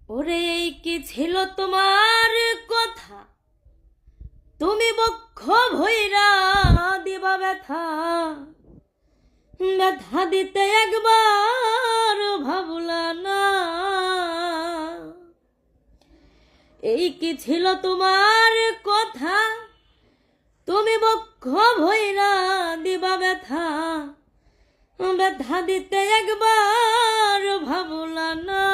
ওরে এই কি ছিল তোমার কথা, তুমি বক্ষ ভৈরা দিবা ব্যথা, ব্যথা দিতে একবার ভাবলা না। এই কি ছিল তোমার কথা, তুমি বক্ষ ভৈরা দিবা ব্যথা, ব্যথা দিতে একবার ভাবলা না।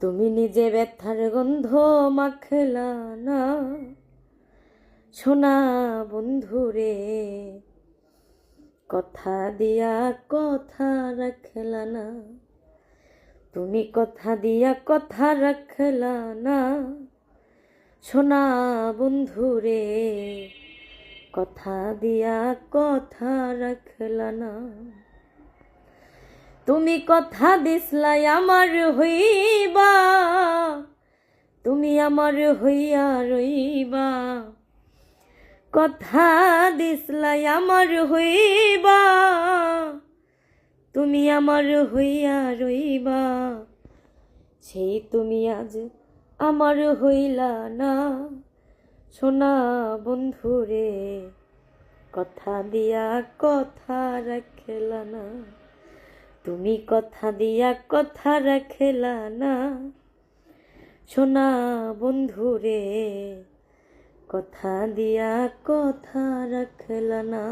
তুমি নিজে ব্যথার গন্ধ মাখলা না, সোনা বন্ধুরে কথা দিয়া কথা রাখলা না। তুমি কথা দিয়া কথা রাখলা না, সোনা বন্ধুরে কথা দিয়া কথা রাখলা না। তুমি কথা দিসলাই আমার হইবা, তুমি আমার হইয়া রইবা। কথা দিসলাই আমার হইবা, তুমি আমার হইয়া রইবা। সেই তুমি আজ আমার হইলা না, সোনা বন্ধুরে কথা দিয়া কথা রাখলা না। তুমি কথা দিয়া কথা রাখলা না, সোনা বন্ধুরে কথা দিয়া কথা রাখলা না।